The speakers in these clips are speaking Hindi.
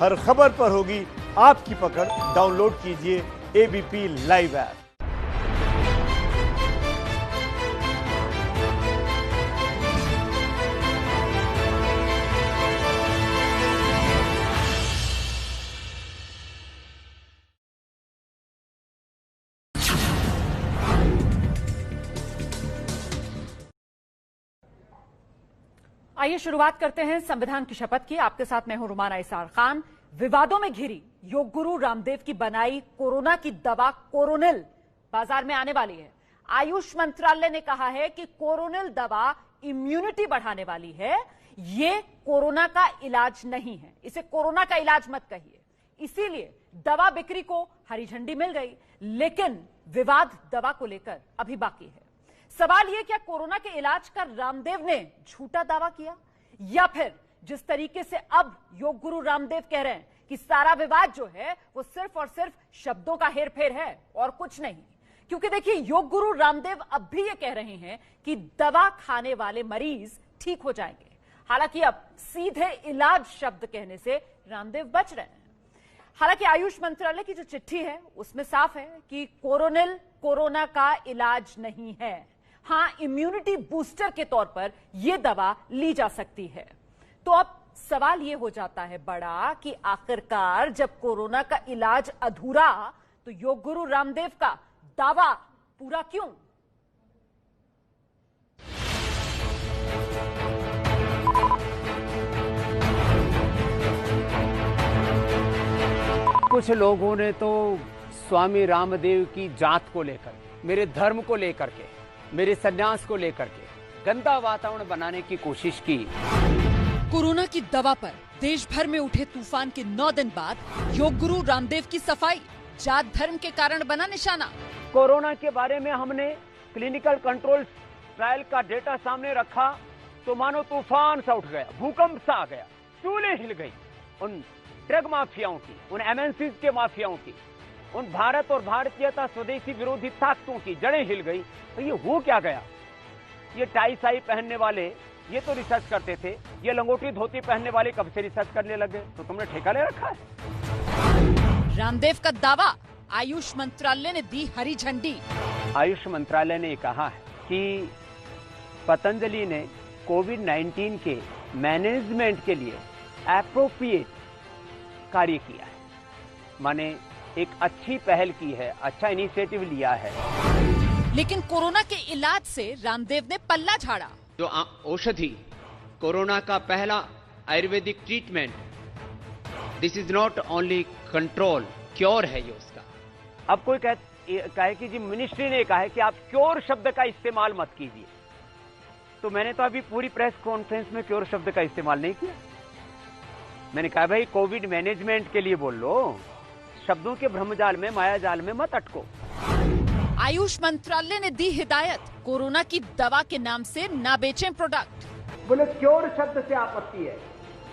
हर खबर पर होगी आपकी पकड़। डाउनलोड कीजिए एबीपी लाइव ऐप। आइए शुरुआत करते हैं संविधान की शपथ की। आपके साथ मैं हूं रुमाना इसार खान। विवादों में घिरी योग गुरु रामदेव की बनाई कोरोना की दवा कोरोनिल बाजार में आने वाली है। आयुष मंत्रालय ने कहा है कि कोरोनिल दवा इम्यूनिटी बढ़ाने वाली है, ये कोरोना का इलाज नहीं है। इसे कोरोना का इलाज मत कहिए। इसीलिए दवा बिक्री को हरी झंडी मिल गई, लेकिन विवाद दवा को लेकर अभी बाकी है। सवाल यह, क्या कोरोना के इलाज का रामदेव ने झूठा दावा किया, या फिर जिस तरीके से अब योग गुरु रामदेव कह रहे हैं कि सारा विवाद जो है वो सिर्फ और सिर्फ शब्दों का हेरफेर है और कुछ नहीं। क्योंकि देखिए, योग गुरु रामदेव अब भी ये कह रहे हैं कि दवा खाने वाले मरीज ठीक हो जाएंगे। हालांकि अब सीधे इलाज शब्द कहने से रामदेव बच रहे हैं। हालांकि आयुष मंत्रालय की जो चिट्ठी है उसमें साफ है कि कोरोनिल कोरोना का इलाज नहीं है। हां, इम्यूनिटी बूस्टर के तौर पर यह दवा ली जा सकती है। तो अब सवाल यह हो जाता है बड़ा कि आखिरकार जब कोरोना का इलाज अधूरा, तो योग गुरु रामदेव का दावा पूरा क्यों? कुछ लोगों ने तो स्वामी रामदेव की जात को लेकर, मेरे धर्म को लेकर के, मेरे सन्यास को लेकर के गंदा वातावरण बनाने की कोशिश की। कोरोना की दवा पर देश भर में उठे तूफान के 9 दिन बाद योग गुरु रामदेव की सफाई, जात धर्म के कारण बना निशाना। कोरोना के बारे में हमने क्लिनिकल कंट्रोल ट्रायल का डेटा सामने रखा तो मानो तूफान सा उठ गया, भूकंप सा आ गया, चूल्हे हिल गई। उन ड्रग माफियाओं की, उन एमएनसीज के माफियाओं की, उन भारत और भारतीयता स्वदेशी विरोधी ताकतों की जड़ें हिल गई। तो ये हो क्या गया? ये टाई साई पहनने वाले ये तो रिसर्च करते थे, ये लंगोटी धोती पहनने वाले कब से रिसर्च करने लगे? तो तुमने ठेका ले रखा है। रामदेव का दावा, आयुष मंत्रालय ने दी हरी झंडी। आयुष मंत्रालय ने कहा है कि पतंजलि ने कोविड-19 के मैनेजमेंट के लिए एप्रोप्रिएट कार्य किया है, माने एक अच्छी पहल की है, अच्छा इनिशिएटिव लिया है। लेकिन कोरोना के इलाज से रामदेव ने पल्ला झाड़ा। जो औषधि, कोरोना का पहला Ayurvedic treatment, this is not only control, cure है ये उसका। अब कोई कहे कि जी मिनिस्ट्री ने कहा है कि आप क्योर शब्द का इस्तेमाल मत कीजिए, तो मैंने तो अभी पूरी प्रेस कॉन्फ्रेंस में क्योर शब्द का इस्तेमाल नहीं किया। मैंने कहा भाई कोविड मैनेजमेंट के लिए बोल लो, शब्दों के भ्रमजाल में, मायाजाल में मत अटको। आयुष मंत्रालय ने दी हिदायत, कोरोना की दवा के नाम से ना बेचें प्रोडक्ट। बोले क्योर शब्द से आपत्ति है,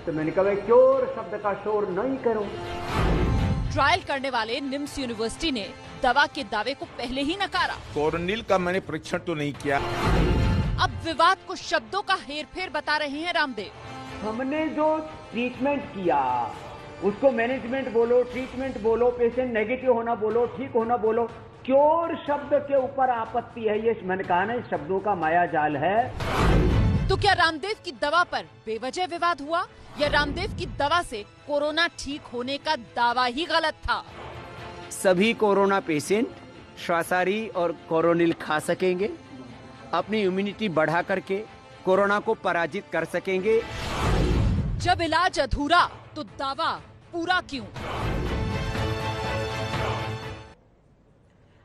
तो मैंने कहा भाई क्योर शब्द का शोर नहीं करो। ट्रायल करने वाले निम्स यूनिवर्सिटी ने दवा के दावे को पहले ही नकारा। कोरोनिल का मैंने परीक्षण तो नहीं किया। अब विवाद को शब्दों का हेरफेर बता रहे हैं रामदेव। हमने जो ट्रीटमेंट किया उसको मैनेजमेंट बोलो, ट्रीटमेंट बोलो, पेशेंट नेगेटिव होना बोलो, ठीक होना बोलो, क्योर शब्द के ऊपर आपत्ति है। ये मैंने कहा ना, इस शब्दों का मायाजाल है। तो क्या रामदेव की दवा पर बेवजह विवाद हुआ, या रामदेव की दवा से कोरोना ठीक होने का दावा ही गलत था? सभी कोरोना पेशेंट श्वासारी और कोरोनिल खा सकेंगे, अपनी इम्यूनिटी बढ़ा करके कोरोना को पराजित कर सकेंगे। जब इलाज अधूरा तो दावा पूरा क्यों?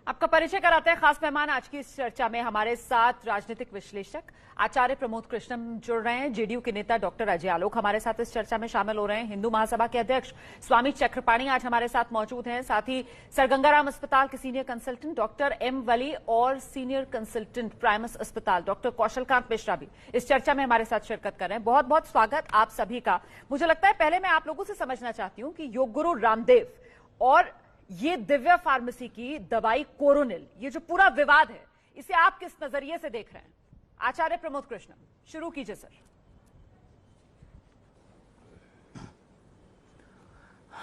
आपका परिचय कराते हैं खास मेहमान आज की इस चर्चा में। हमारे साथ राजनीतिक विश्लेषक आचार्य प्रमोद कृष्णम जुड़ रहे हैं। जेडीयू के नेता डॉक्टर अजय आलोक हमारे साथ इस चर्चा में शामिल हो रहे हैं। हिंदू महासभा के अध्यक्ष स्वामी चक्रपाणी आज हमारे साथ मौजूद हैं। साथ ही सर गंगाराम अस्पताल के सीनियर कंसल्टेंट डॉक्टर एम वली और सीनियर कंसल्टेंट प्राइमस अस्पताल डॉक्टर कौशलकांत मिश्रा भी इस चर्चा में हमारे साथ शिरकत कर रहे हैं। बहुत बहुत स्वागत आप सभी का। मुझे लगता है पहले मैं आप लोगों से समझना चाहती हूं कि योग गुरु रामदेव और ये दिव्या फार्मेसी की दवाई कोरोनिल, ये जो पूरा विवाद है, इसे आप किस नजरिए से देख रहे हैं? आचार्य प्रमोद कृष्णम, शुरू कीजिए सर।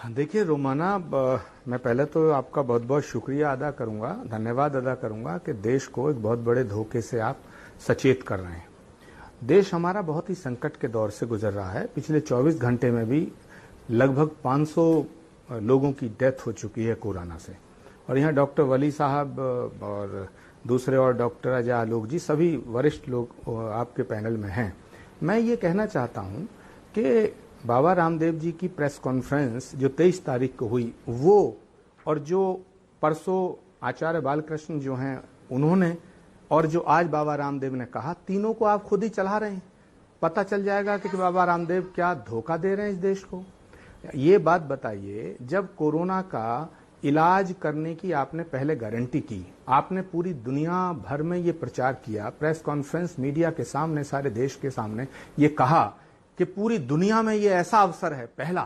देखिए रोमाना, मैं पहले तो आपका बहुत बहुत शुक्रिया अदा करूंगा, धन्यवाद अदा करूंगा कि देश को एक बहुत बड़े धोखे से आप सचेत कर रहे हैं। देश हमारा बहुत ही संकट के दौर से गुजर रहा है। पिछले 24 घंटे में भी लगभग 500 लोगों की डेथ हो चुकी है कोरोना से। और यहाँ डॉक्टर वली साहब और दूसरे और डॉक्टर अजय आलोक जी, सभी वरिष्ठ लोग आपके पैनल में हैं। मैं ये कहना चाहता हूँ कि बाबा रामदेव जी की प्रेस कॉन्फ्रेंस जो 23 तारीख को हुई, वो और जो परसों आचार्य बालकृष्ण जो हैं उन्होंने, और जो आज बाबा रामदेव ने कहा, तीनों को आप खुद ही चला रहे हैं। पता चल जाएगा कि बाबा रामदेव क्या धोखा दे रहे हैं इस देश को। ये बात बताइए, जब कोरोना का इलाज करने की आपने पहले गारंटी की, आपने पूरी दुनिया भर में ये प्रचार किया, प्रेस कॉन्फ्रेंस मीडिया के सामने, सारे देश के सामने ये कहा कि पूरी दुनिया में ये ऐसा अवसर है पहला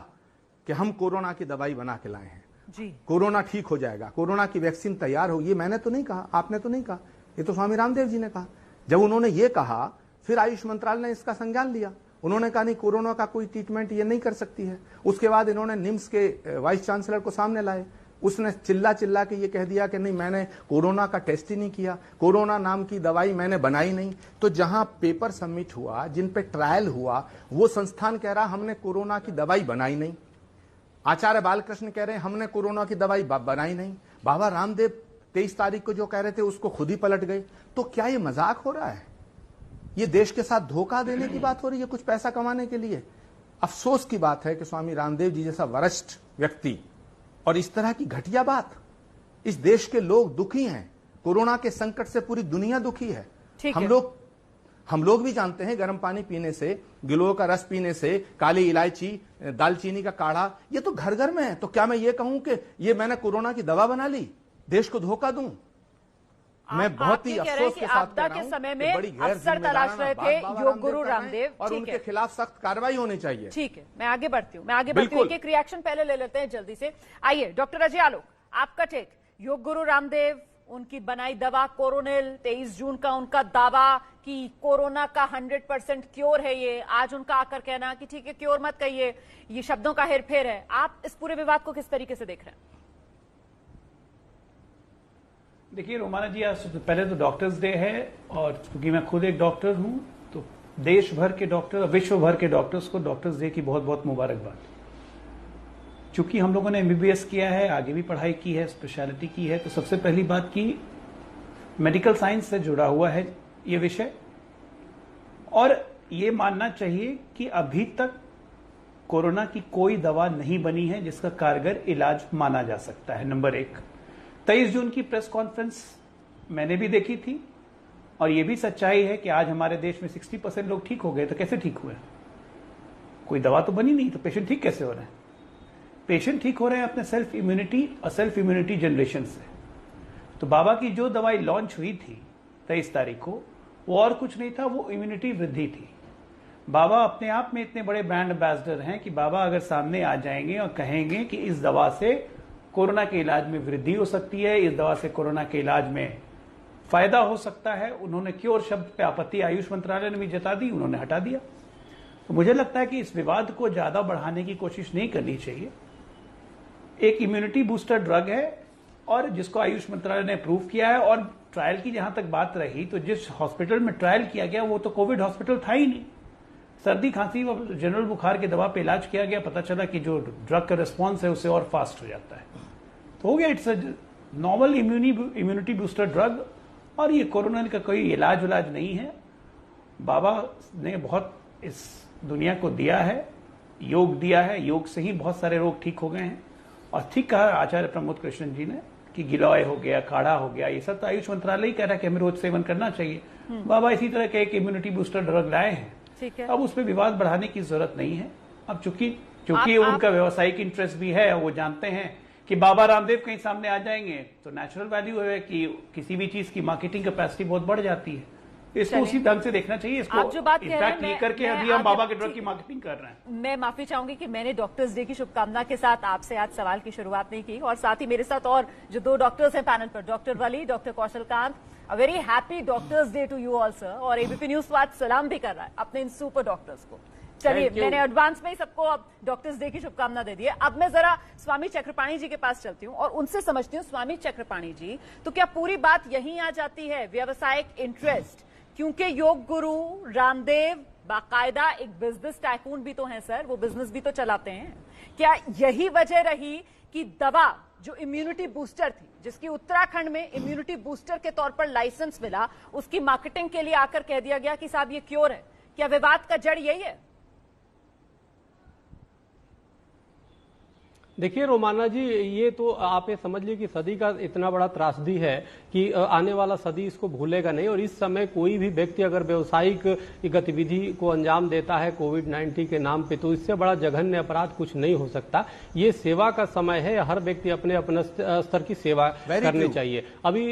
कि हम कोरोना की दवाई बना के लाए हैं जी, कोरोना ठीक हो जाएगा, कोरोना की वैक्सीन तैयार होगी। ये मैंने तो नहीं कहा, आपने तो नहीं कहा, ये तो स्वामी रामदेव जी ने कहा। जब उन्होंने ये कहा, फिर आयुष मंत्रालय ने इसका संज्ञान लिया। उन्होंने कहा नहीं, कोरोना का कोई ट्रीटमेंट ये नहीं कर सकती है। उसके बाद इन्होंने निम्स के वाइस चांसलर को सामने लाए, उसने चिल्ला चिल्ला के ये कह दिया कि नहीं, मैंने कोरोना का टेस्ट ही नहीं किया, कोरोना नाम की दवाई मैंने बनाई नहीं। तो जहां पेपर सबमिट हुआ, जिन पे ट्रायल हुआ, वो संस्थान कह रहा हमने कोरोना की दवाई बनाई नहीं। आचार्य बालकृष्ण कह रहे हैं हमने कोरोना की दवाई बनाई नहीं। बाबा रामदेव 23 तारीख को जो कह रहे थे उसको खुद ही पलट गए। तो क्या ये मजाक हो रहा है? ये देश के साथ धोखा देने की बात हो रही है कुछ पैसा कमाने के लिए। अफसोस की बात है कि स्वामी रामदेव जी जैसा वरिष्ठ व्यक्ति और इस तरह की घटिया बात, इस देश के लोग दुखी हैं। कोरोना के संकट से पूरी दुनिया दुखी है। हम लोग भी जानते हैं, गर्म पानी पीने से, गिलोय का रस पीने से, काली इलायची, दालचीनी का काढ़ा, ये तो घर घर में है। तो क्या मैं ये कहूं कि ये मैंने कोरोना की दवा बना ली, देश को धोखा दूं? मैं बहुत ही अफसोस के साथ कह रहा हूं के समय कि में बड़ी अफसर तलाश रहे थे योग गुरु रामदेव, और उनके खिलाफ सख्त कार्रवाई होनी चाहिए। ठीक है, मैं आगे बढ़ती हूँ, एक रिएक्शन पहले ले लेते हैं जल्दी से। आइए डॉक्टर अजय आलोक, आपका टेक। योग गुरु रामदेव, उनकी बनाई दवा कोरोनिल, 23 जून का उनका दावा कि कोरोना का 100% क्योर है ये, आज उनका आकर कहना कि ठीक है क्योर मत कहिए, ये शब्दों का हेरफेर है। आप इस पूरे विवाद को किस तरीके से देख रहे हैं? देखिए रोमाना जी, आज पहले तो डॉक्टर्स डे है, और क्योंकि मैं खुद एक डॉक्टर हूं तो देश भर के डॉक्टर, विश्व भर के डॉक्टर्स को डॉक्टर्स डे की बहुत बहुत मुबारकबाद। चूंकि हम लोगों ने एमबीबीएस किया है, आगे भी पढ़ाई की है, स्पेशलिटी की है, तो सबसे पहली बात की मेडिकल साइंस से जुड़ा हुआ है ये विषय। और ये मानना चाहिए कि अभी तक कोरोना की कोई दवा नहीं बनी है जिसका कारगर इलाज माना जा सकता है। नंबर 1, 23 जून की प्रेस कॉन्फ्रेंस मैंने भी देखी थी, और यह भी सच्चाई है कि आज हमारे देश में 60% लोग ठीक हो गए। तो कैसे ठीक हुए? कोई दवा तो बनी नहीं, तो पेशेंट ठीक कैसे हो रहे हैं? पेशेंट ठीक हो रहे हैं अपने सेल्फ इम्यूनिटी और सेल्फ इम्यूनिटी जनरेशन से। तो बाबा की जो दवाई लॉन्च हुई थी 23 तारीख को, वो और कुछ नहीं था, वो इम्यूनिटी वृद्धि थी। बाबा अपने आप में इतने बड़े ब्रांड एम्बेसडर हैं कि बाबा अगर सामने आ जाएंगे और कहेंगे कि इस दवा से कोरोना के इलाज में वृद्धि हो सकती है, इस दवा से कोरोना के इलाज में फायदा हो सकता है। उन्होंने क्योर शब्द पे आपत्ति आयुष मंत्रालय ने भी जता दी, उन्होंने हटा दिया। तो मुझे लगता है कि इस विवाद को ज्यादा बढ़ाने की कोशिश नहीं करनी चाहिए। एक इम्यूनिटी बूस्टर ड्रग है और जिसको आयुष मंत्रालय ने अप्रूव किया है। और ट्रायल की जहां तक बात रही, तो जिस हॉस्पिटल में ट्रायल किया गया वो तो कोविड हॉस्पिटल था ही नहीं। सर्दी खांसी व जनरल बुखार के दवा पे इलाज किया गया, पता चला कि जो ड्रग का रिस्पॉन्स है उससे और फास्ट हो जाता है। तो हो गया, it's a novel immunity booster drug, और ये कोरोना का कोई इलाज नहीं है। बाबा ने बहुत इस दुनिया को दिया है, योग दिया है, योग से ही बहुत सारे रोग ठीक हो गए हैं। और ठीक कहा आचार्य प्रमोद कृष्णन जी ने कि गिलोय हो गया, काढ़ा हो गया, ये सब तो आयुष मंत्रालय ही कह रहा है कि हमें रोज सेवन करना चाहिए। बाबा इसी तरह के एक इम्यूनिटी बूस्टर ड्रग लाए हैं। ठीक है, अब उसमें विवाद बढ़ाने की जरूरत नहीं है। अब चूंकि उनका व्यवसायिक इंटरेस्ट भी है, वो जानते हैं कि बाबा रामदेव कहीं सामने आ जाएंगे तो नेचुरल वैल्यू है कि किसी भी चीज की मार्केटिंग कैपेसिटी बहुत बढ़ जाती है। इसको उसी ढंग से देखना चाहिए। इसको आप जो बात कह रहे हैं, ये करके अभी हम बाबा के ड्रग की मार्केटिंग कर रहे हैं। मैं माफी चाहूंगी कि मैंने डॉक्टर्स डे की शुभकामना के साथ आपसे आज सवाल की शुरुआत नहीं की, और साथ ही मेरे साथ और जो 2 डॉक्टर्स हैं पैनल पर, doctor Wali, doctor Kaushal Kant. A very happy doctors day to you all sir. और एबीपी न्यूज स्वाद सलाम भी कर रहा है अपने इन सुपर डॉक्टर्स को। चलिए, मैंने एडवांस में ही सबको अब डॉक्टर्स डे की शुभकामना दे दी है। अब मैं जरा स्वामी चक्रपाणी जी के पास चलती हूँ और उनसे समझती हूँ। स्वामी चक्रपाणी जी, तो क्या पूरी बात यहीं आ जाती है, व्यवसायिक इंटरेस्ट? क्योंकि योग गुरु रामदेव बाकायदा एक बिजनेस टाइकून भी तो हैं सर, वो बिजनेस भी तो चलाते हैं। क्या यही वजह रही कि दवा जो इम्यूनिटी बूस्टर थी, जिसकी उत्तराखंड में इम्यूनिटी बूस्टर के तौर पर लाइसेंस मिला, उसकी मार्केटिंग के लिए आकर कह दिया गया कि साहब ये क्योर है? क्या विवाद का जड़ यही है? देखिए रोमाना जी, ये तो आप ये समझ लीजिए कि सदी का इतना बड़ा त्रासदी है कि आने वाला सदी इसको भूलेगा नहीं। और इस समय कोई भी व्यक्ति अगर व्यवसायिक गतिविधि को अंजाम देता है कोविड-19 के नाम पे, तो इससे बड़ा जघन्य अपराध कुछ नहीं हो सकता। ये सेवा का समय है, हर व्यक्ति अपने अपने स्तर की सेवा करनी चाहिए। अभी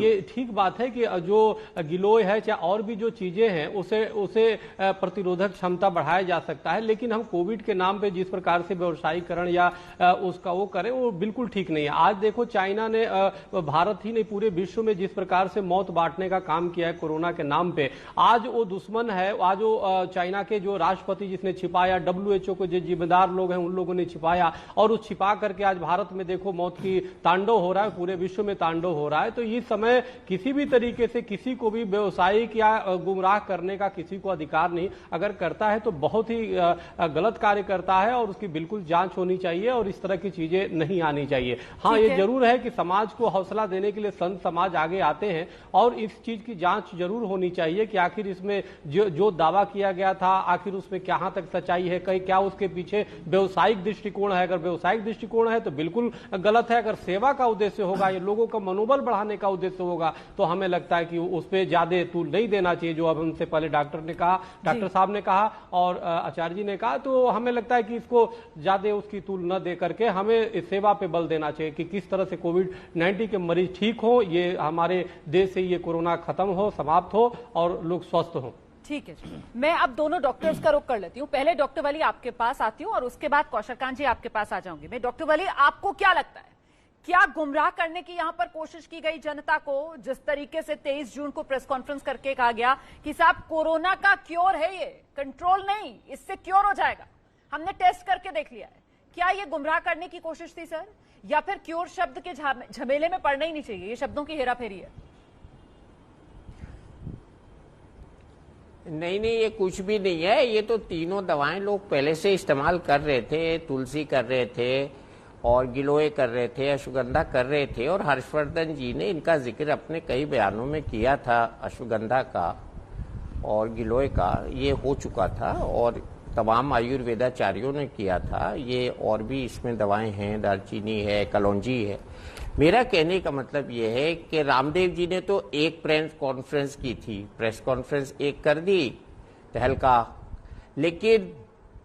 ये ठीक बात है कि जो गिलोय है चाहे और भी जो चीजें हैं उसे प्रतिरोधक क्षमता बढ़ाया जा सकता है, लेकिन हम कोविड के नाम पे जिस प्रकार से व्यवसायीकरण या उसका वो करें, वो बिल्कुल ठीक नहीं है। आज देखो चाइना ने भारत ही नहीं पूरे विश्व में जिस प्रकार से मौत बांटने का काम किया है कोरोना के नाम पे, आज वो दुश्मन है। आज वो चाइना के जो राष्ट्रपति जिसने छिपाया, WHO को जो जिम्मेदार लोग हैं उन लोगों ने छिपाया, और उस छिपा करके आज भारत में देखो मौत की तांडव हो रहा है, पूरे विश्व में तांडव हो रहा है। तो इस समय किसी भी तरीके से किसी को भी व्यवसायिक या गुमराह करने का किसी को अधिकार नहीं। अगर करता है तो बहुत ही गलत कार्य करता है और उसकी बिल्कुल जांच होनी चाहिए और इस तरह की चीजें नहीं आनी चाहिए। हाँ, ये जरूर है कि समाज को हौसला देने के लिए संत समाज आगे आते हैं और इस चीज की जांच जरूर होनी चाहिए कि आखिर इसमें जो दावा किया गया था आखिर उसमें कहां तक सच्चाई है, कहीं क्या उसके पीछे व्यवसायिक दृष्टिकोण है। अगर व्यवसायिक दृष्टिकोण है तो बिल्कुल गलत है। अगर सेवा का उद्देश्य होगा, ये लोगों का मनोबल बढ़ाने का उद्देश्य होगा, तो हमें लगता है कि उस पर ज्यादा तूल नहीं देना चाहिए। जो अब हमसे पहले डॉक्टर साहब ने कहा और आचार्य जी ने कहा, तो हमें लगता है कि इसको ज्यादा उसकी तूल न दे करके हमें इस सेवा पे बल देना चाहिए कि किस तरह से कोविड-19 के मरीज ठीक हो, ये हमारे देश से ये कोरोना खत्म हो, समाप्त हो और लोग स्वस्थ हो। ठीक है, मैं अब दोनों डॉक्टर्स का रुख कर लेती हूँ। पहले डॉक्टर वली आपके पास आती हूँ और उसके बाद कौशलकांत जी आपके पास आ जाऊंगी। मैं डॉक्टर वली, आपको क्या लगता है, क्या गुमराह करने की यहां पर कोशिश की गई जनता को? जिस तरीके से 23 जून को प्रेस कॉन्फ्रेंस करके कहा गया कि साहब कोरोना का क्योर है, ये कंट्रोल नहीं, इससे क्योर हो जाएगा, हमने टेस्ट करके देख लिया है। क्या ये गुमराह करने की कोशिश थी सर, या फिर क्योर शब्द के झमेले में पड़ना ही नहीं चाहिए, ये शब्दों की हेराफेरी है? नहीं, ये कुछ भी नहीं है। ये तो तीनों दवाएं लोग पहले से इस्तेमाल कर रहे थे। तुलसी कर रहे थे और गिलोय कर रहे थे, अश्वगंधा कर रहे थे, और हर्षवर्धन जी ने इनका जिक्र अपने कई बयानों में किया था। अश्वगंधा का और गिलोय का ये हो चुका था और तमाम आयुर्वेदाचार्यों ने किया था। ये और भी इसमें दवाएं हैं, दालचीनी है, कलौंजी है। मेरा कहने का मतलब ये है कि रामदेव जी ने तो एक प्रेस कॉन्फ्रेंस की थी, प्रेस कॉन्फ्रेंस एक कर दी तहलका, लेकिन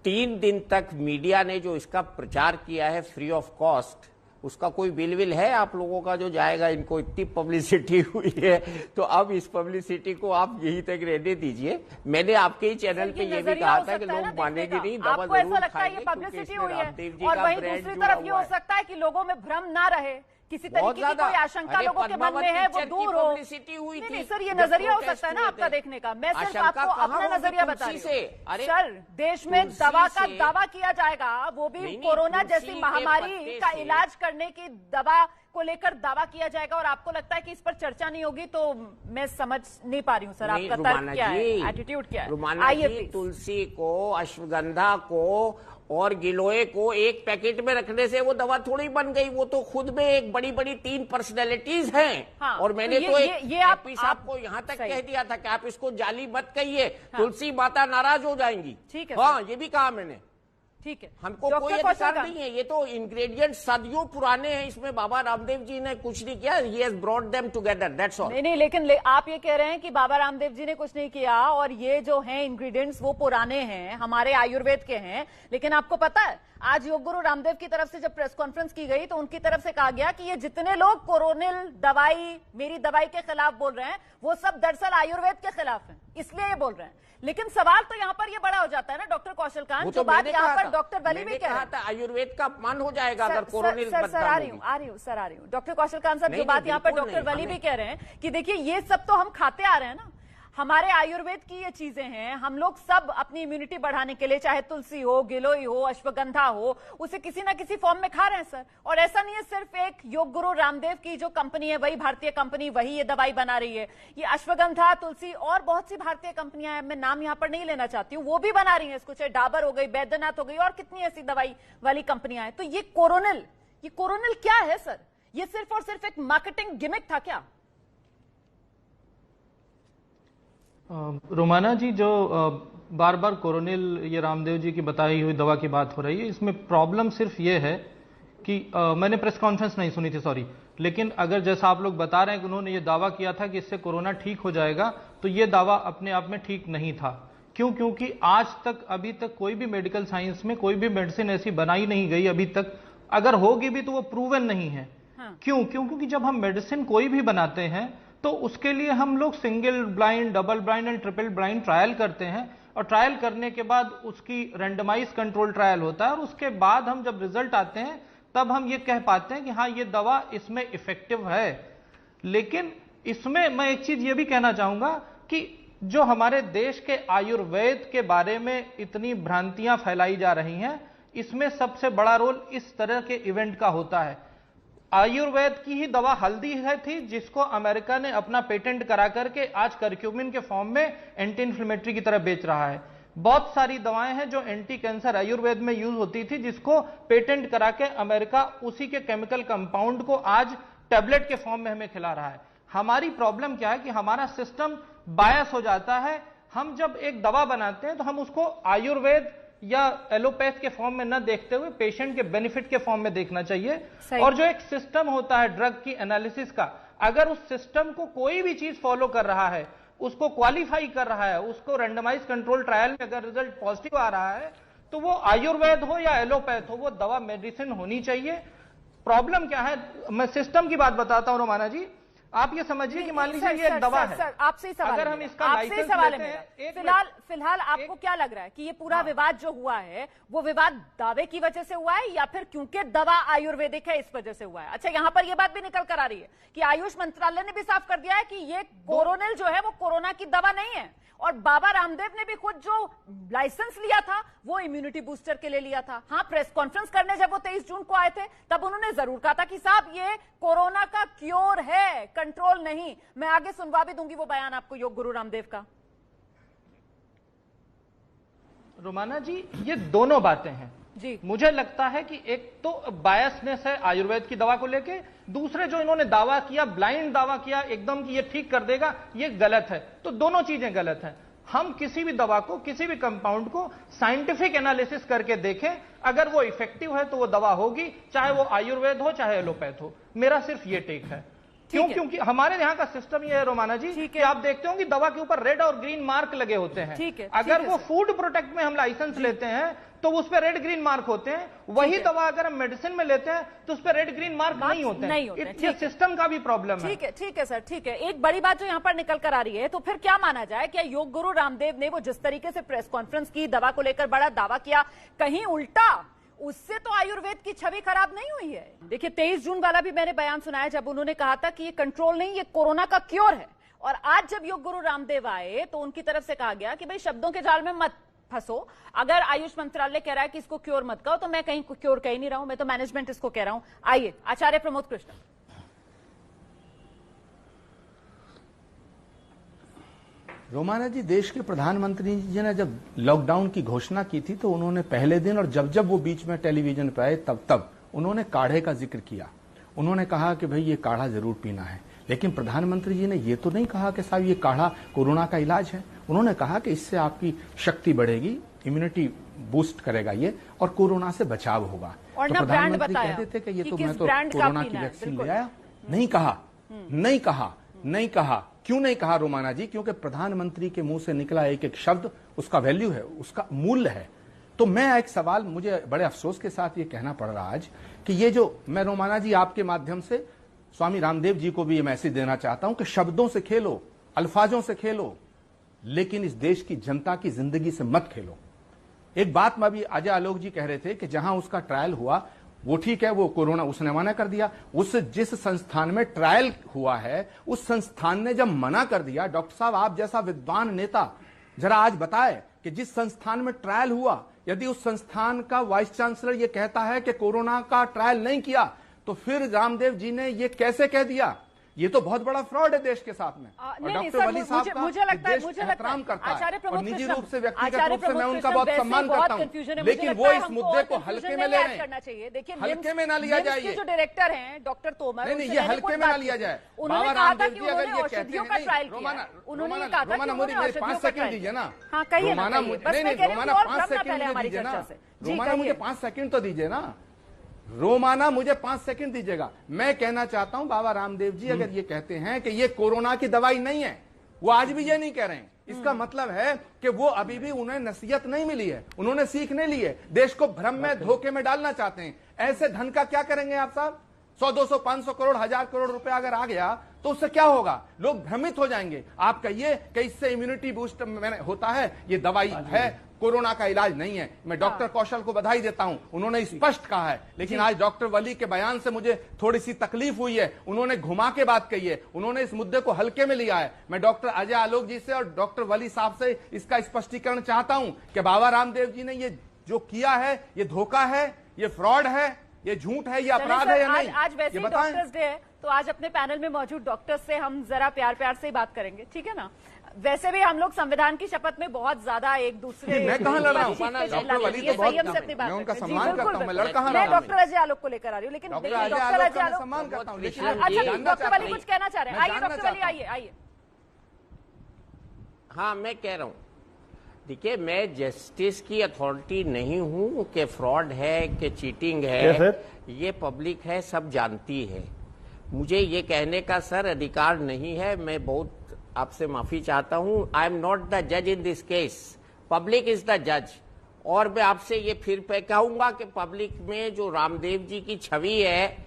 3 दिन तक मीडिया ने जो इसका प्रचार किया है फ्री ऑफ कॉस्ट, उसका कोई बिल है आप लोगों का जो जाएगा? इनको इतनी पब्लिसिटी हुई है, तो अब इस पब्लिसिटी को आप यहीं तक रहने दीजिए। मैंने आपके ही चैनल पे ये भी कहा था कि लोग मानेंगे नहीं, दवा जरूर खाएंगे, पब्लिसिटी हुई है। और वहीं दूसरी तरफ ये हो सकता है कि लोगों में भ्रम ना रहे, किसी तरीके की कोई आशंका लोगों के मन में है वो दूर हो। पब्लिसिटी हुई थी सर, ये नजरिया हो सकता है ना आपका देखने का। मैं सिर्फ आपको अपना नजरिया बता रही हूँ। सर, देश में दवा का दावा किया जाएगा, वो भी कोरोना जैसी महामारी का इलाज करने की दवा को लेकर दावा किया जाएगा, और आपको लगता है कि इस पर चर्चा नहीं होगी? तो मैं समझ नहीं पा रही हूँ सर, आपका तर्क क्या है, एटीट्यूड क्या है? आइए, तुलसी को, अश्वगंधा को और गिलोय को एक पैकेट में रखने से वो दवा थोड़ी बन गई। वो तो खुद में एक बड़ी बड़ी 3 पर्सनैलिटीज हैं। हाँ, और मैंने तो ये आपको यहाँ तक कह दिया था कि आप इसको जाली मत कहिए, हाँ, तुलसी माता नाराज हो जाएंगी। ठीक है, हाँ, ये भी कहा मैंने। ठीक है, हमको कोई अधिकार नहीं है। ये तो इंग्रेडिएंट सदियों पुराने हैं, इसमें बाबा रामदेव जी ने कुछ नहीं किया। He has brought them together, that's all। नहीं, लेकिन आप ये कह रहे हैं कि बाबा रामदेव जी ने कुछ नहीं किया और ये जो हैं इंग्रेडिएंट्स वो पुराने हैं, हमारे आयुर्वेद के हैं। लेकिन आपको पता है, आज योग गुरु रामदेव की तरफ से जब प्रेस कॉन्फ्रेंस की गई तो उनकी तरफ से कहा गया कि ये जितने लोग कोरोनिल दवाई, मेरी दवाई के खिलाफ बोल रहे हैं, वो सब दरअसल आयुर्वेद के खिलाफ हैं, इसलिए ये बोल रहे हैं। लेकिन सवाल तो यहाँ पर ये बड़ा हो जाता है ना डॉक्टर कौशलकांत, जो बात यहाँ पर डॉक्टर वली भी कह रहा था, आयुर्वेद का अपमान हो जाएगा अगर कोरोनिल सर आ रही हूँ डॉक्टर कौशलकांत साहब, जो बात यहाँ पर डॉक्टर वली भी कह रहे हैं कि देखिए ये सब तो हम खाते आ रहे हैं ना, हमारे आयुर्वेद की ये चीजें हैं, हम लोग सब अपनी इम्यूनिटी बढ़ाने के लिए चाहे तुलसी हो, गिलोय हो, अश्वगंधा हो, उसे किसी ना किसी फॉर्म में खा रहे हैं सर। और ऐसा नहीं है सिर्फ एक योग गुरु रामदेव की जो कंपनी है वही भारतीय कंपनी वही ये दवाई बना रही है, ये अश्वगंधा, तुलसी और बहुत सी भारतीय कंपनियां हैं, मैं नाम यहां पर नहीं लेना चाहती हूं, वो भी बना रही है इसको, चाहे डाबर हो गई, बैद्यनाथ हो गई और कितनी ऐसी दवाई वाली कंपनियां हैं। तो ये कोरोनिल क्या है सर? ये सिर्फ और सिर्फ एक मार्केटिंग गिमिक था क्या? रोमाना जी, जो बार बार कोरोनिल ये रामदेव जी की बताई हुई दवा की बात हो रही है, इसमें प्रॉब्लम सिर्फ ये है कि मैंने प्रेस कॉन्फ्रेंस नहीं सुनी थी, सॉरी, लेकिन अगर जैसा आप लोग बता रहे हैं कि उन्होंने ये दावा किया था कि इससे कोरोना ठीक हो जाएगा, तो ये दावा अपने आप में ठीक नहीं था। क्यों? क्योंकि आज तक अभी तक कोई भी मेडिकल साइंस में कोई भी मेडिसिन ऐसी बनाई नहीं गई अभी तक, अगर होगी भी तो वो प्रूवन नहीं है। हाँ। क्यों? क्योंकि जब हम मेडिसिन कोई भी बनाते हैं तो उसके लिए हम लोग single blind, double blind and triple blind trial करते हैं, और ट्रायल करने के बाद उसकी रैंडमाइज कंट्रोल ट्रायल होता है, और उसके बाद हम जब रिजल्ट आते हैं तब हम ये कह पाते हैं कि हाँ ये दवा इसमें इफेक्टिव है। लेकिन इसमें मैं एक चीज ये भी कहना चाहूंगा कि जो हमारे देश के आयुर्वेद के बारे में इतनी भ्रांतियां फैलाई जा रही हैं, इसमें सबसे बड़ा रोल इस तरह के इवेंट का होता है। आयुर्वेद की ही दवा हल्दी है थी जिसको अमेरिका ने अपना पेटेंट करा करके आज करक्यूमिन के फॉर्म में एंटी इन्फ्लेमेटरी की तरह बेच रहा है। बहुत सारी दवाएं हैं जो एंटी कैंसर आयुर्वेद में यूज होती थी जिसको पेटेंट करा के अमेरिका उसी के केमिकल कंपाउंड को आज टैबलेट के फॉर्म में हमें खिला रहा है। हमारी प्रॉब्लम क्या है कि हमारा सिस्टम बायस हो जाता है। हम जब एक दवा बनाते हैं तो हम उसको आयुर्वेद या एलोपैथ के फॉर्म में न देखते हुए पेशेंट के बेनिफिट के फॉर्म में देखना चाहिए। और जो एक सिस्टम होता है ड्रग की एनालिसिस का, अगर उस सिस्टम को कोई भी चीज फॉलो कर रहा है, उसको क्वालिफाई कर रहा है, उसको रैंडमाइज कंट्रोल ट्रायल में अगर रिजल्ट पॉजिटिव आ रहा है, तो वो आयुर्वेद हो या एलोपैथ हो, वो दवा मेडिसिन होनी चाहिए। प्रॉब्लम क्या है, मैं सिस्टम की बात बताता हूं रोमाना जी। आप ये समझिए कि मान लीजिए ये एक दवा है, आपसे ही सवाल, अगर हम इसका लाइसेंस लेते हैं, फिलहाल आपको क्या लग रहा है कि ये पूरा विवाद जो हुआ है वो विवाद दावे की वजह से हुआ है या फिर क्योंकि दवा आयुर्वेदिक है इस वजह से हुआ है? अच्छा, यहाँ पर ये बात भी निकल कर आ रही है कि आयुष मंत्रालय ने भी साफ कर दिया है कि ये कोरोनिल जो है वो कोरोना की दवा नहीं है, और बाबा रामदेव ने भी खुद जो लाइसेंस लिया था वो इम्यूनिटी बूस्टर के लिए लिया था। हाँ, प्रेस कॉन्फ्रेंस करने जब वो 23 जून को आए थे तब उन्होंने जरूर कहा था कि साहब ये कोरोना का क्योर है, कंट्रोल नहीं। मैं आगे सुनवा भी दूंगी वो बयान आपको योग गुरु रामदेव का। रोमाना जी, ये दोनों बातें हैं जी। मुझे लगता है कि एक तो बायसनेस है आयुर्वेद की दवा को लेके, दूसरे जो इन्होंने दावा किया, ब्लाइंड दावा किया एकदम कि ये ठीक कर देगा, ये गलत है। तो दोनों चीजें गलत हैं। हम किसी भी दवा को, किसी भी कंपाउंड को साइंटिफिक एनालिसिस करके देखें, अगर वो इफेक्टिव है तो वो दवा होगी, चाहे वो आयुर्वेद हो चाहे एलोपैथ हो। मेरा सिर्फ ये टेक है। क्यों? क्योंकि हमारे यहाँ का सिस्टम ये है रोमाना जी कि आप देखते हो कि दवा के ऊपर रेड और ग्रीन मार्क लगे होते हैं। अगर वो फूड प्रोटेक्ट में हम लाइसेंस लेते हैं तो उस पर रेड ग्रीन मार्क होते हैं, वही दवा अगर हम मेडिसिन में लेते हैं तो उस पर रेड ग्रीन मार्क नहीं होते हैं। ये सिस्टम का भी प्रॉब्लम है। ठीक है सर, ठीक है। एक बड़ी बात जो यहाँ पर निकल कर आ रही है, तो फिर क्या माना जाए? क्या योग गुरु रामदेव ने वो जिस तरीके से प्रेस कॉन्फ्रेंस की, दवा को लेकर बड़ा दावा किया, कहीं उल्टा उससे तो आयुर्वेद की छवि खराब नहीं हुई है? देखिए 23 जून वाला भी मैंने बयान सुनाया जब उन्होंने कहा था कि ये कंट्रोल नहीं, ये कोरोना का क्योर है। और आज जब योग गुरु रामदेव आए तो उनकी तरफ से कहा गया कि भाई शब्दों के जाल में मत फंसो, अगर आयुष मंत्रालय कह रहा है कि इसको क्योर मत कहो तो मैं कहीं क्योर कह नहीं रहा हूं, मैं तो मैनेजमेंट इसको कह रहा हूं। आइए आचार्य प्रमोद कृष्ण। रोमाना जी, देश के प्रधानमंत्री जी ने जब लॉकडाउन की घोषणा की थी तो उन्होंने पहले दिन और जब वो बीच में टेलीविजन पे आए तब उन्होंने काढ़े का जिक्र किया। उन्होंने कहा कि भाई ये काढ़ा जरूर पीना है, लेकिन प्रधानमंत्री जी ने ये तो नहीं कहा कि साहब ये काढ़ा कोरोना का इलाज है। उन्होंने कहा कि इससे आपकी शक्ति बढ़ेगी, इम्यूनिटी बूस्ट करेगा ये, और कोरोना से बचाव होगा। और तो प्रधानमंत्री कहते थे कि ये तो मैं तो कोरोना की वैक्सीन ले आया। नहीं कहा, नहीं कहा, नहीं कहा। क्यों नहीं कहा रोमाना जी? क्योंकि प्रधानमंत्री के मुंह से निकला एक एक शब्द उसका वैल्यू है, उसका मूल्य है। तो मैं एक सवाल, मुझे बड़े अफसोस के साथ ये कहना पड़ रहा आज कि ये जो मैं रोमाना जी आपके माध्यम से स्वामी रामदेव जी को भी ये मैसेज देना चाहता हूं कि शब्दों से खेलो, अल्फाजों से खेलो, लेकिन इस देश की जनता की जिंदगी से मत खेलो। एक बात में भी अजय आलोक जी कह रहे थे कि जहां उसका ट्रायल हुआ वो ठीक है, वो कोरोना उसने मना कर दिया। उस जिस संस्थान में ट्रायल हुआ है उस संस्थान ने जब मना कर दिया, डॉक्टर साहब आप जैसा विद्वान नेता जरा आज बताए कि जिस संस्थान में ट्रायल हुआ, यदि उस संस्थान का वाइस चांसलर ये कहता है कि कोरोना का ट्रायल नहीं किया, तो फिर रामदेव जी ने ये कैसे कह दिया? ये तो बहुत बड़ा फ्रॉड है देश के साथ में। और डॉक्टर वली साहब का मुझे लगता है एहतराम करता है और निजी रूप से व्यक्तिगत आचार्य रूप से मैं प्रमोद उनका कृष्णन बहुत वैसे सम्मान बहुत करता हूँ, confusion है। लेकिन मुझे वो लगता है इस हमको मुद्दे और को confusion हल्के में नहीं ले ऐड रहे करना हैं। चाहिए। देखिए हल्के में ना लिया निम्स जाए के ये। जो डायरेक्टर हैं डॉक्टर तोमर, नहीं, उनसे ये मैंने हल्के खुद में ना बात लिया की। जाए। उन्होंने बाबा कहा था रामदेव कि जी अगर उन्होंने ये कहते औषधियों हैं, का नहीं, ट्रायल किया। रोमाना, उन्होंने रोमाना, कहा था कि रोमाना, उन्होंने मेरे औषधियों 5 का सेकंड ट्रायल दीजिए ना। किया। हाँ कहिए ना, रोमाना, कहिए। नहीं, बस मैं नहीं, कह रही हूँ रोमाना और 5 भ्रम ना फैले सेकंड हमारी दीजिए चर्चा ना। से। जी रोमाना मुझे कहिए। 5 सेकंड तो दीजिए ना। रोमाना मुझे 5 सेकंड दीजिएगा। मैं कहना चाहता हूं बाबा रामदेव जी अगर ये कहते हैं कि ये कोरोना की दवाई नहीं है, वो आज भी ये नहीं कह रहे हैं, इसका मतलब है कि वो अभी भी उन्हें नसीहत नहीं मिली है, उन्होंने सीख नहीं ली है, देश को भ्रम में धोखे में डालना चाहते हैं। ऐसे धन का क्या करेंगे आप साहब? 100, 200, 500 करोड़, 1000 करोड़ रुपए अगर आ गया तो उससे क्या होगा? लोग भ्रमित हो जाएंगे। आप कहिए कि इससे इम्यूनिटी बूस्ट होता है, ये दवाई है, कोरोना का इलाज नहीं है। मैं डॉक्टर कौशल को बधाई देता हूं, उन्होंने स्पष्ट कहा है। लेकिन आज डॉक्टर वली के बयान से मुझे थोड़ी सी तकलीफ हुई है। उन्होंने घुमा के बात कही है, उन्होंने इस मुद्दे को हल्के में लिया है। मैं डॉक्टर अजय आलोक जी से और डॉक्टर वली साहब से इसका स्पष्टीकरण चाहता हूं कि बाबा रामदेव जी ने ये जो किया है ये धोखा है, ये फ्रॉड है, ये झूठ है, ये अपराध है या नहीं? आज वैसे ही डॉक्टर्स डे है, तो आज अपने पैनल में मौजूद डॉक्टर्स से हम जरा प्यार प्यार से ही बात करेंगे, ठीक है ना? वैसे भी हम लोग संविधान की शपथ में बहुत ज्यादा एक दूसरे मैं कहां लड़ रहा हूं? डॉक्टर वली तो बहुत मैं उनका सम्मान करता हूं, मैं लड़ कहां रहा मैं हूं? डॉक्टर अजय आलोक को लेकर आ रही हूँ, लेकिन डॉक्टर अजय आलोक सम्मान करता हूं, लेकिन अच्छा डॉक्टर वली कुछ कहना चाह रहे हैं। आइए डॉक्टर वली, आइए आइए। हाँ मैं कह रहा हूं, देखिए मैं जस्टिस की अथॉरिटी नहीं हूं कि फ्रॉड है कि चीटिंग है, ये पब्लिक है, सब जानती है। मुझे ये कहने का सर अधिकार नहीं है। मैं बहुत आपसे माफी चाहता हूं। आई एम नॉट द जज in this case, public is the जज। और मैं आपसे ये फिर पे कहूंगा कि पब्लिक में जो रामदेव जी की छवि है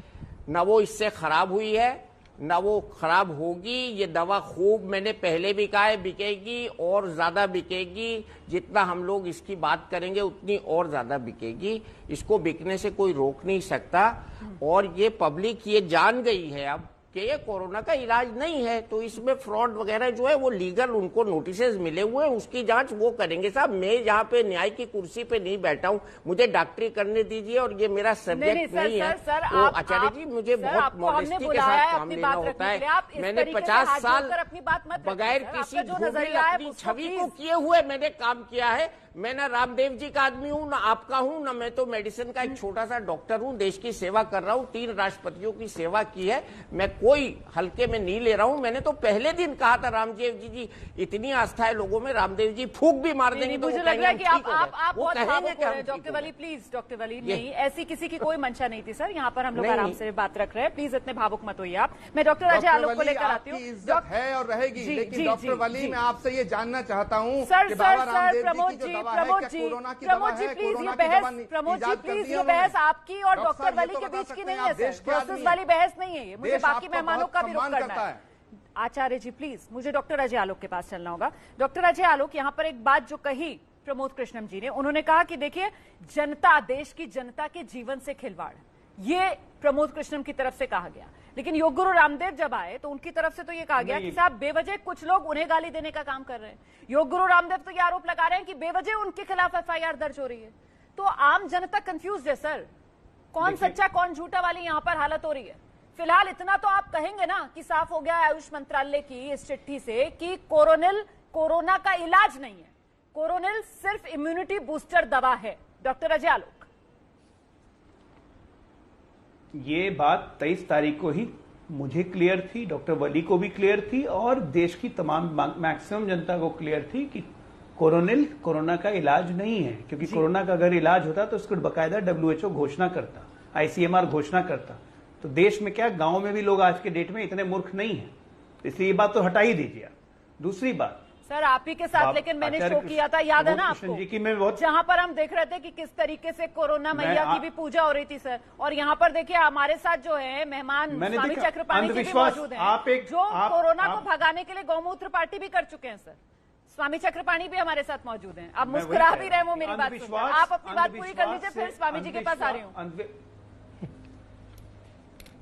न वो इससे खराब हुई है न वो खराब होगी। ये दवा खूब, मैंने पहले भी कहा है, बिकेगी और ज्यादा बिकेगी। जितना हम लोग इसकी बात करेंगे उतनी और ज्यादा बिकेगी। इसको बिकने से कोई रोक नहीं सकता। और ये पब्लिक ये जान गई है अब कि ये कोरोना का इलाज नहीं है, तो इसमें फ्रॉड वगैरह जो है वो लीगल उनको नोटिसेस मिले हुए हैं, उसकी जांच वो करेंगे। साहब मैं यहाँ पे न्याय की कुर्सी पे नहीं बैठा हूँ, मुझे डॉक्टरी करने दीजिए और ये मेरा सब्जेक्ट नहीं है। तो आचार्य जी मुझे बहुत मॉडेस्टी के साथ काम लेना होता है। मैंने 50 साल बगैर किसी झूठी अपनी छवि को किए हुए मैंने काम किया है। मैं ना रामदेव जी का आदमी हूं ना आपका हूं ना, मैं तो मेडिसिन का एक छोटा सा डॉक्टर हूं, देश की सेवा कर रहा हूं, 3 राष्ट्रपतियों की सेवा की है। मैं कोई हल्के में नहीं ले रहा हूं। मैंने तो पहले दिन कहा था रामदेव जी इतनी आस्था है लोगों में, रामदेव जी फूंक भी मार देंगे तो मुझे लग रहा है कि आप बहुत भावुक हो रहे हैं। डॉक्टर वली प्लीज, डॉक्टर वली नहीं, ऐसी किसी की कोई मंशा नहीं थी सर। यहाँ पर हम लोग आराम से बात रख रहे हैं, प्लीज इतने भावुक मत होइए आप। मैं डॉक्टर अजय आलोक को लेकर आती हूँ। इज्जत है और रहेगी, लेकिन डॉक्टर वली मैं आपसे ये जानना चाहता हूँ सर प्रमोद जी प्लीज ये बहस, प्रमोद जी प्लीज ये बहस आपकी और डॉक्टर वली के बीच की नहीं है सर, प्रोसेस वाली बहस नहीं है ये। मुझे बाकी मेहमानों का भी रुख करना है। आचार्य जी प्लीज, मुझे डॉक्टर अजय आलोक के पास चलना होगा। डॉक्टर अजय आलोक, यहाँ पर एक बात जो कही प्रमोद कृष्णन जी ने, उन्होंने कहा कि देखिए जनता, देश की जनता के जीवन से खिलवाड़, ये प्रमोद कृष्णन की तरफ से कहा गया। लेकिन योग गुरु रामदेव जब आए तो उनकी तरफ से तो ये कहा गया कि साहब बेवजह कुछ लोग उन्हें गाली देने का काम कर रहे हैं। योग गुरु रामदेव तो ये आरोप लगा रहे हैं कि बेवजह उनके खिलाफ एफआईआर दर्ज हो रही है। तो आम जनता कंफ्यूज है सर, कौन सच्चा कौन झूठा वाली यहाँ पर हालत हो रही है। फिलहाल इतना तो आप कहेंगे ना कि साफ हो गया आयुष मंत्रालय की इस चिट्ठी से कि कोरोना का इलाज नहीं है, कोरोनिल सिर्फ इम्यूनिटी बूस्टर दवा है। डॉक्टर अजय आलोक, ये बात 23 तारीख को ही मुझे क्लियर थी, डॉक्टर वली को भी क्लियर थी और देश की तमाम मैक्सिमम जनता को क्लियर थी कि कोरोनिल कोरोना का इलाज नहीं है। क्योंकि कोरोना का अगर इलाज होता तो उसको बाकायदा WHO घोषणा करता, ICMR घोषणा करता। तो देश में क्या, गांव में भी लोग आज के डेट में इतने मूर्ख नहीं है, इसलिए ये बात तो हटा ही दीजिए। दूसरी बात सर आप ही के साथ लेकिन मैंने शो किया था, याद है ना आपको, जी की मैं बहुत, जहां पर हम देख रहे थे कि किस तरीके से कोरोना मैया की भी पूजा हो रही थी सर। और यहाँ पर देखिए हमारे साथ जो है मेहमान स्वामी चक्रपाणी जी भी मौजूद हैं, जो कोरोना को भगाने के लिए गौमूत्र पार्टी भी कर चुके हैं सर। स्वामी चक्रपाणी भी हमारे साथ मौजूद हैं। अब मुस्कुरा भी रहे वो मेरी बात सुनकर। आप अपनी बात पूरी कर लीजिए, फिर स्वामी जी के पास आ रही हूँ।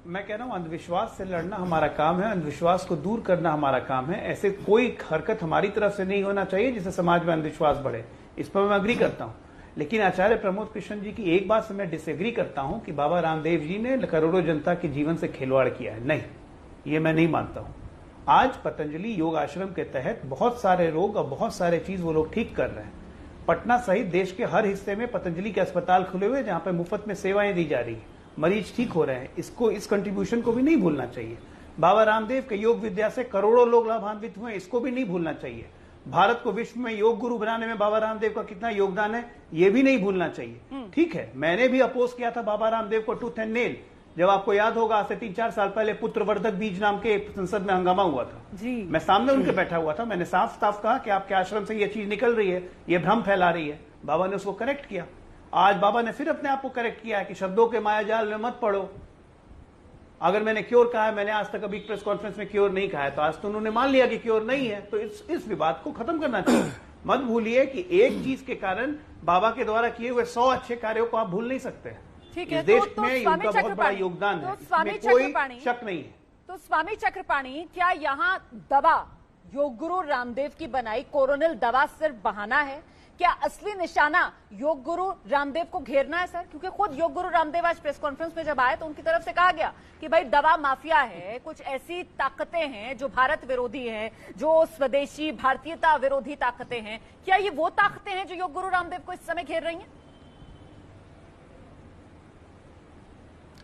मैं कह रहा हूं अंधविश्वास से लड़ना हमारा काम है, अंधविश्वास को दूर करना हमारा काम है। ऐसे कोई हरकत हमारी तरफ से नहीं होना चाहिए जिससे समाज में अंधविश्वास बढ़े, इस पर मैं अग्री करता हूं। लेकिन आचार्य प्रमोद कृष्ण जी की एक बात से मैं डिसएग्री करता हूं कि बाबा रामदेव जी ने करोड़ों जनता के जीवन से खिलवाड़ किया है। नहीं, ये मैं नहीं मानता हूं। आज पतंजलि योग आश्रम के तहत बहुत सारे रोग और बहुत सारे चीज वो लोग ठीक कर रहे हैं। पटना सहित देश के हर हिस्से में पतंजलि के अस्पताल खुले हुए जहां पर मुफ्त में सेवाएं दी जा रही है, मरीज ठीक हो रहे हैं। इस कंट्रीब्यूशन को भी नहीं भूलना चाहिए। बाबा रामदेव के योग विद्या से करोड़ों लोग लाभान्वित हुए, इसको भी नहीं भूलना चाहिए। भारत को विश्व में योग गुरु बनाने में बाबा रामदेव का कितना योगदान है, ये भी नहीं भूलना चाहिए। ठीक है, मैंने भी अपोज किया था बाबा रामदेव को टूथ एंड नेल। जब आपको याद होगा, आज से 3-4 साल पहले पुत्रवर्धक बीज नाम के संसद में हंगामा हुआ था जी। मैं सामने उनके बैठा हुआ था, मैंने साफ साफ कहा कि आपके आश्रम से ये चीज निकल रही है, ये भ्रम फैला रही है। बाबा ने उसको करेक्ट किया। आज बाबा ने फिर अपने आप को करेक्ट किया है कि शब्दों के मायाजाल में मत पड़ो। अगर मैंने क्योर कहा है, मैंने आज तक अभी प्रेस कॉन्फ्रेंस में क्योर नहीं कहा है, तो आज तो उन्होंने मान लिया कि क्योर नहीं है, तो इस विवाद को खत्म करना चाहिए। मत भूलिए कि एक चीज के कारण बाबा के द्वारा किए हुए 100 अच्छे कार्यों को आप भूल नहीं सकते। ठीक है, इस देश में उनका बहुत बड़ा योगदान है, इसमें कोई शक नहीं है। तो स्वामी चक्रपाणी, क्या यहाँ दवा योग गुरु रामदेव की बनाई कोरोनिल दवा सिर्फ बहाना है? क्या असली निशाना योग गुरु रामदेव को घेरना है सर? क्योंकि खुद योग गुरु रामदेव आज प्रेस कॉन्फ्रेंस में जब आए तो उनकी तरफ से कहा गया कि भाई दवा माफिया है, कुछ ऐसी ताकतें हैं जो भारत विरोधी हैं, जो स्वदेशी भारतीयता विरोधी ताकतें हैं। क्या ये वो ताकतें हैं जो योग गुरु रामदेव को इस समय घेर रही हैं?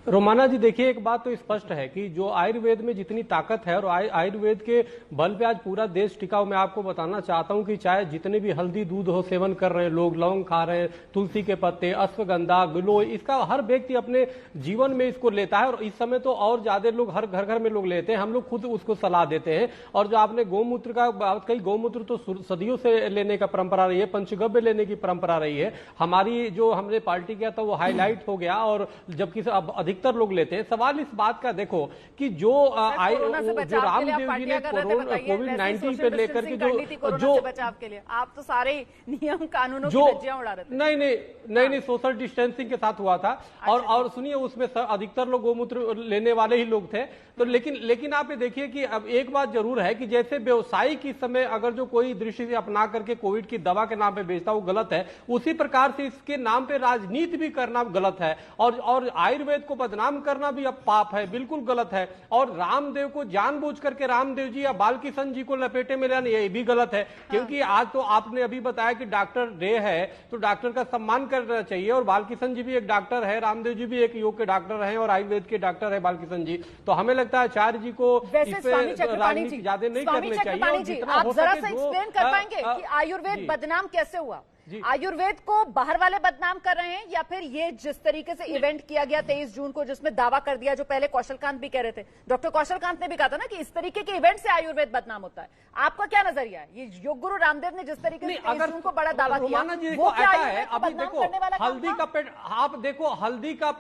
रोमाना जी, देखिए, एक बात तो स्पष्ट है कि जो आयुर्वेद में जितनी ताकत है और आयुर्वेद के बल पे आज पूरा देश टिका। मैं आपको बताना चाहता हूं कि चाहे जितने भी हल्दी दूध हो सेवन कर रहे हैं लोग, लौंग खा रहे हैं, तुलसी के पत्ते, अश्वगंधा, गिलोय, इसका हर व्यक्ति अपने जीवन में इसको लेता है। और इस समय तो और ज्यादा लोग हर घर घर में लोग लेते हैं, हम लोग खुद उसको सलाह देते हैं। और जो आपने गौमूत्र का बात कही, गौमूत्र तो सदियों से लेने का परंपरा रही है, पंचगव्य लेने की परंपरा रही है। हमारी जो हमने पार्टी किया था वो हाईलाइट हो गया, और जबकि अधिकतर लोग लेते हैं। सवाल इस बात का देखो कि जो रामदेव जी ने कोविड-19 पे लेकर के जो बचाव के लिए आप तो सारे नियम कानूनों की धज्जियां उड़ा रहे थे। नहीं, सोशल डिस्टेंसिंग के साथ हुआ था। और सुनिए, उसमें अधिकतर लोग गोमूत्र लेने वाले ही लोग थे। तो लेकिन आप ये देखिए कि अब एक बात जरूर है कि जैसे व्यवसायिक इस समय अगर जो कोई दृष्टि से अपना करके कोविड की दवा के नाम पे बेचता वो गलत है, उसी प्रकार से इसके नाम पे राजनीति भी करना गलत है। और आयुर्वेद को बदनाम करना भी अब पाप है, बिल्कुल गलत है। और रामदेव को जानबूझ करके रामदेव जी या बालकिशन जी को लपेटे में लाना ये भी गलत है। क्योंकि आज तो आपने अभी बताया कि डॉक्टर डे है, तो डॉक्टर का सम्मान करना चाहिए। और बालकिशन जी भी एक डॉक्टर है, रामदेव जी भी एक योग के डॉक्टर हैं और आयुर्वेद के डॉक्टर है बालकिशन जी। तो हमें लगता है आचार्य जी को राजनीति ज्यादा नहीं करनी चाहिए। आप जरा सा एक्सप्लेन कर पाएंगे कि आयुर्वेद बदनाम कैसे हुआ? आयुर्वेद को बाहर वाले बदनाम कर रहे हैं, या फिर ये जिस तरीके से इवेंट किया गया 23 जून को जिसमें दावा कर दिया, जो पहले कौशलकांत भी कह रहे थे, डॉक्टर कौशलकांत ने भी कहा था ना कि इस तरीके के इवेंट से आयुर्वेद बदनाम होता है। आपका क्या नजरिया है? ये योग गुरु रामदेव ने जिस तरीके से 23 जून को बड़ा दावा किया, वो क्या आयुर्वेद को बदनाम करने वाला काम था? हल्दी का आप देखो, हल्दी का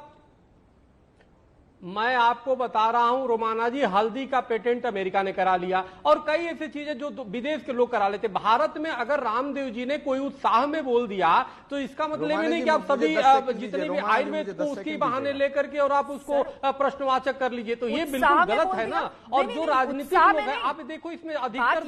मैं आपको बता रहा हूं रोमाना जी, हल्दी का पेटेंट अमेरिका ने करा लिया और कई ऐसी चीजें जो विदेश के लोग करा लेते। भारत में अगर रामदेव जी ने कोई उत्साह में बोल दिया तो इसका मतलब ये नहीं कि आप सभी जितने भी आयुर्वेद को उसकी बहाने लेकर के और आप उसको प्रश्नवाचक कर लीजिए, तो ये बिल्कुल गलत है ना। और जो राजनीतिक लोग हैं, आप देखो इसमें अधिकतर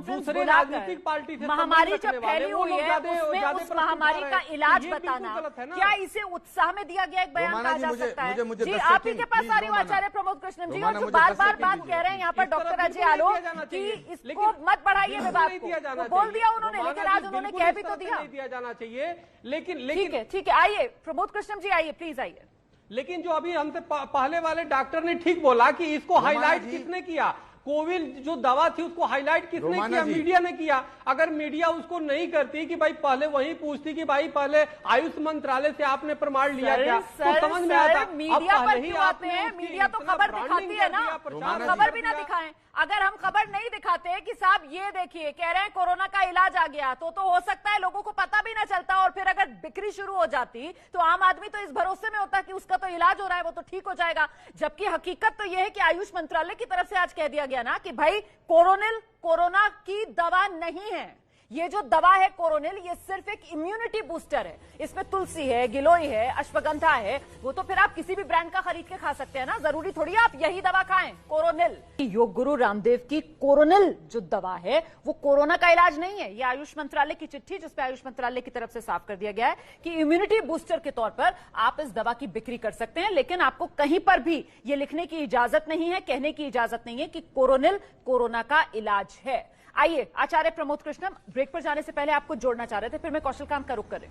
दूसरे राजनीतिक पार्टी से महामारी जब फैली हुई है उसमें उस महामारी का इलाज बताना, क्या इसे उत्साह में दिया गया एक बयान कहा जा सकता है? जी, आप ही के पास आ रही हूँ आचार्य प्रमोद कृष्णन जी, और जो बार बार बात कह रहे हैं यहाँ पर डॉक्टर अजय आलोक कि इसको मत बढ़ाइए विवाद को, बोल दिया उन्होंने, लेकिन आज उन्होंने कह भी तो दिया दिया जाना चाहिए। लेकिन ठीक है, आइए प्रमोद कृष्णन जी, आइए प्लीज आइए। लेकिन जो अभी हमसे पहले वाले डॉक्टर ने ठीक बोला कि इसको हाईलाइट किसने किया, कोविड जो दवा थी उसको हाईलाइट किसने किया? मीडिया ने किया। अगर मीडिया उसको नहीं करती कि भाई पहले वही पूछती कि भाई पहले आयुष मंत्रालय से आपने प्रमाण लिया क्या, तो समझ में आता। मीडिया पर क्यों आते हैं? मीडिया तो खबर दिखाती है ना, हम खबर भी ना दिखाएं। अगर हम खबर नहीं दिखाते कि साहब ये देखिए कह रहे हैं कोरोना का इलाज आ गया, तो हो सकता है लोगों को पता भी ना चलता, और फिर अगर बिक्री शुरू हो जाती तो आम आदमी तो इस भरोसे में होता कि उसका तो इलाज हो रहा है, वो तो ठीक हो जाएगा। जबकि हकीकत तो यह है कि आयुष मंत्रालय की तरफ से आज कह दिया गया ना कि भाई कोरोना की दवा नहीं है, ये जो दवा है कोरोनिल, ये सिर्फ एक इम्यूनिटी बूस्टर है। इसमें तुलसी है, गिलोय है, अश्वगंधा है। वो तो फिर आप किसी भी ब्रांड का खरीद के खा सकते हैं ना, जरूरी थोड़ी आप यही दवा खाएं, कोरोनिल। योग गुरु रामदेव की कोरोनिल जो दवा है वो कोरोना का इलाज नहीं है। ये आयुष मंत्रालय की चिट्ठी, जिसपे आयुष मंत्रालय की तरफ से साफ कर दिया गया है कि इम्यूनिटी बूस्टर के तौर पर आप इस दवा की बिक्री कर सकते हैं, लेकिन आपको कहीं पर भी ये लिखने की इजाजत नहीं है, कहने की इजाजत नहीं है कि कोरोनिल कोरोना का इलाज है। आइए, आचार्य प्रमोद कृष्णम, ब्रेक पर जाने से पहले आपको जोड़ना चाह रहे थे, फिर मैं कौशल कांत का रुख करें।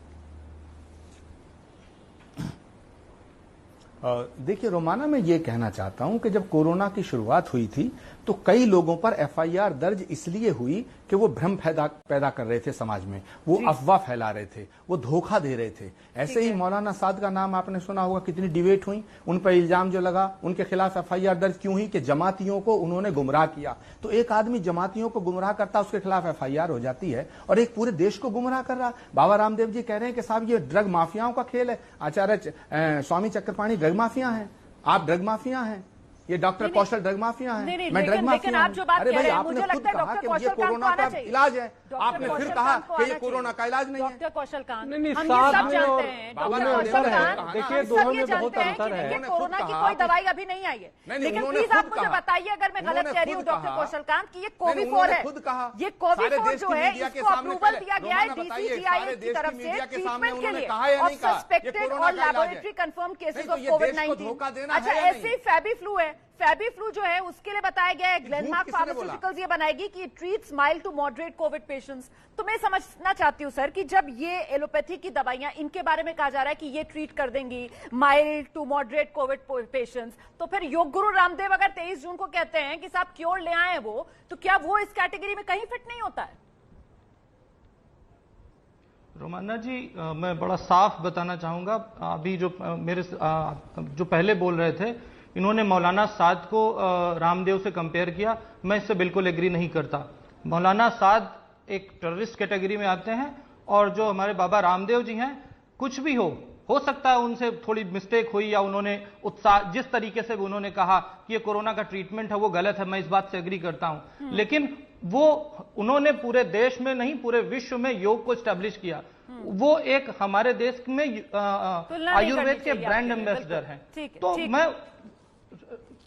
देखिए रोमाना, मैं ये कहना चाहता हूं कि जब कोरोना की शुरुआत हुई थी तो कई लोगों पर एफआईआर दर्ज इसलिए हुई कि वो भ्रम पैदा कर रहे थे समाज में, वो अफवाह फैला रहे थे, वो धोखा दे रहे थे। ऐसे ही मौलाना साद का नाम आपने सुना होगा, कितनी डिबेट हुई, उन पर इल्जाम जो लगा, उनके खिलाफ एफआईआर दर्ज क्यों हुई कि जमातियों को उन्होंने गुमराह किया। तो एक आदमी जमातियों को गुमराह करता, उसके खिलाफ एफआईआर हो जाती है, और एक पूरे देश को गुमराह कर रहा। बाबा रामदेव जी कह रहे हैं कि साहब ये ड्रग माफियाओं का खेल है। आचार्य स्वामी चक्रपाणी ड्रग माफिया हैं, आप ड्रग माफिया हैं, ये डॉक्टर कौशल ड्रग माफिया है, मैं ड्रग माफिया हूं। अरे भाई, आपने खुद कहा कि ये कोरोना का इलाज है, आपने फिर कहा कि ये कोरोना का इलाज नहीं है। डॉक्टर कौशल कांत, नहीं, हम ये सब जानते हैं, बाबा डॉक्टर कौशल कांत, देखिए दोनों में बहुत अंतर है। कोरोना की कोई दवाई अभी नहीं आई है, लेकिन प्लीज आप मुझे बताइए अगर मैं गलत कह रही हूँ डॉक्टर कौशल कांत, कि ये कोविफोर है, ये कोविफोर जो है इसको अप्रूवल दिया गया है डीसीजीआई की तरफ से ट्रीटमेंट के लिए ऑफ सस्पेक्टेड और लैबोरेटरी कंफर्म केसेस ऑफ कोविड-19। अच्छा, ऐसे ही फैबी फ्लू है, फैबी फ्लू जो है उसके लिए बताया गया है ग्लेनमार्क फार्मास्यूटिकल्स ये बनाएगी कि treats mild to moderate covid patients. तो मैं समझना चाहती हूं सर कि जब ये एलोपैथी की दवाइयां, इनके बारे में कहा जा रहा है कि ये ट्रीट कर देंगी mild to moderate covid patients, तो फिर योग गुरु रामदेव अगर 23 जून को कहते हैं कि साहब क्योर ले आए वो, तो क्या वो इस कैटेगरी में कहीं फिट नहीं होता है? रोमाना जी, मैं बड़ा साफ बताना चाहूंगा। अभी जो मेरे जो पहले बोल रहे थे, इन्होंने मौलाना साद को रामदेव से कंपेयर किया, मैं इससे बिल्कुल एग्री नहीं करता। मौलाना साद एक टेररिस्ट कैटेगरी में आते हैं, और जो हमारे बाबा रामदेव जी हैं, कुछ भी हो सकता है उनसे थोड़ी मिस्टेक हुई, या उन्होंने उत्साह, जिस तरीके से उन्होंने कहा कि ये कोरोना का ट्रीटमेंट है वो गलत है, मैं इस बात से एग्री करता हूं, लेकिन वो उन्होंने पूरे देश में नहीं पूरे विश्व में योग को स्टैब्लिश किया। वो एक हमारे देश में आयुर्वेद के ब्रांड एम्बेसडर हैं। तो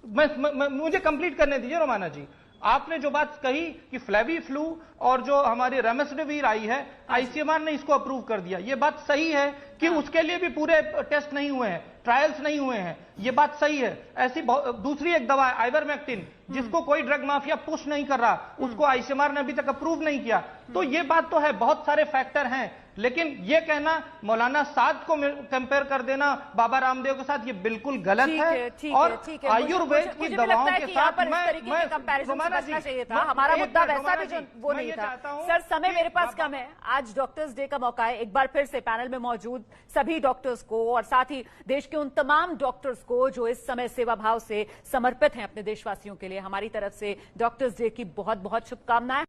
मुझे कंप्लीट करने दीजिए रोमाना जी। आपने जो बात कही कि फ्लेवी फ्लू और जो हमारी रेमडेसिविर आई है, आईसीएमआर ने इसको अप्रूव कर दिया, ये बात सही है कि उसके लिए भी पूरे टेस्ट नहीं हुए हैं, ट्रायल्स नहीं हुए हैं, ये बात सही है। ऐसी दूसरी एक दवा है आइवरमेक्टिन, जिसको कोई ड्रग माफिया पुश नहीं कर रहा, उसको आईसीएमआर ने अभी तक अप्रूव नहीं किया। तो ये बात तो है, बहुत सारे फैक्टर हैं, लेकिन ये कहना मौलाना साद को कंपेयर कर देना बाबा रामदेव के साथ, ये बिल्कुल गलत है। और आयुर्वेद की दवाओं के साथ मैं बचना चाहिए था। हमारा मुद्दा वैसा भी जो वो नहीं था। सर, समय मेरे पास कम है, आज डॉक्टर्स डे का मौका है, एक बार फिर से पैनल में मौजूद सभी डॉक्टर्स को और साथ ही देश के उन तमाम डॉक्टर्स को जो इस समय सेवा भाव से समर्पित हैं अपने देशवासियों के लिए, हमारी तरफ से डॉक्टर्स डे की बहुत बहुत शुभकामनाएं।